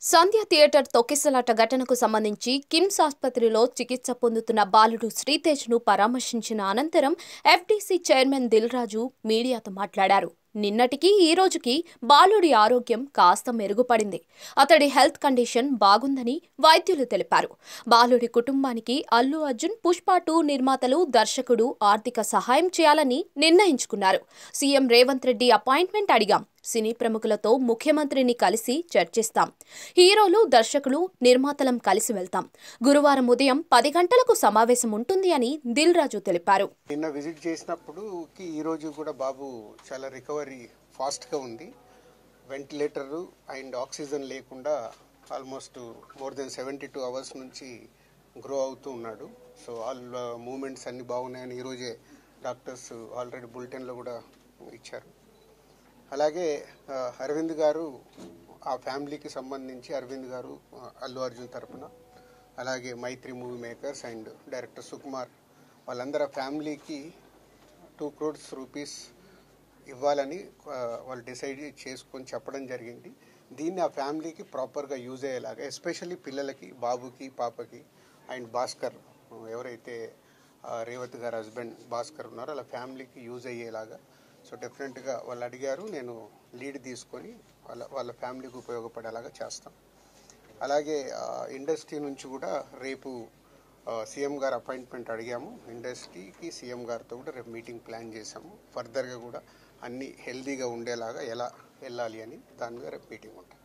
సంధ్య theatre తొక్కిసలాట ఘటనకు సంబంధించి కిమ్స్ ఆసుపత్రిలో చికిత్స పొందుతున్న బాలుడు శ్రీతేజ్ను పరామర్శించిన అనంతరం ఎఫ్డీసీ చైర్మన్ దిల్ రాజు మీడియాతో మాట్లాడారు. నిన్నటికి ఈ రోజుకి బాలుడి ఆరోగ్యం కాస్త మెరుగుపడింది. అతడి హెల్త్ కండిషన్ బాగుందని వైద్యులు తెలిపారు. బాలుడి కుటుంబానికి అల్లు అర్జున్, పుష్ప 2 నిర్మాతలు, దర్శకుడు ఆర్థిక సహాయం చేయాలని నిర్ణయించుకున్నారు. సీఎం రేవంత్ రెడ్డి అపాయింట్మెంట్ అడిగాం. సినీ ప్రముఖులతో ముఖ్యమంత్రిని కలిసి చర్చిస్తాం. హీరోలు, దర్శకులు, నిర్మాతలం కలిసి వెళ్తాం. గురువారం ఉదయం 10 గంటలకు సమావేశం ఉంటుంది అని దిల్ రాజు తెలిపారు. నిన్న విజిట్ చేసినప్పుడు ఈ రోజు కూడా బాబు చాలా రికవరీ ఫాస్ట్గా ఉంది. వెంటిలేటర్ అండ్ ఆక్సిజన్ లేకుండా ఆల్మోస్ట్ మోర్ దెన్ 72 అవర్స్ నుంచి గ్రో అవుతూ ఉన్నాడు. సో ఆల్ మూమెంట్స్ అన్ని బాగున్నాయని ఈరోజే డాక్టర్స్ ఆల్రెడీ బులెటిన్లో కూడా ఇచ్చారు. అలాగే అరవింద్ గారు, ఆ ఫ్యామిలీకి సంబంధించి అరవింద్ గారు అల్లు అర్జున్ తరఫున, అలాగే Mythri movie makers and director Sukumar, వాళ్ళందరూ ఫ్యామిలీకి 2 crores రూపీస్ ఇవ్వాలని వాళ్ళు డిసైడ్ చేసుకొని చెప్పడం జరిగింది. దీన్ని ఆ ఫ్యామిలీకి ప్రాపర్గా యూజ్ అయ్యేలాగా, ఎస్పెషల్లీ పిల్లలకి, బాబుకి, పాపకి అండ్ భాస్కర్, ఎవరైతే రేవతి గారు హస్బెండ్ భాస్కర్ ఉన్నారో వాళ్ళ ఫ్యామిలీకి యూజ్ అయ్యేలాగా. సో డెఫినెట్గా వాళ్ళు అడిగారు, నేను లీడ్ తీసుకొని వాళ్ళ ఫ్యామిలీకి ఉపయోగపడేలాగా చేస్తాం. అలాగే ఇండస్ట్రీ నుంచి కూడా రేపు సీఎం గారు అపాయింట్మెంట్ అడిగాము. ఇండస్ట్రీకి సీఎం గారితో కూడా రేపు మీటింగ్ ప్లాన్ చేశాము. ఫర్దర్గా కూడా అన్నీ హెల్దీగా ఉండేలాగా ఎలా వెళ్ళాలి అని దాని మీద రేపు మీటింగ్ ఉంటుంది.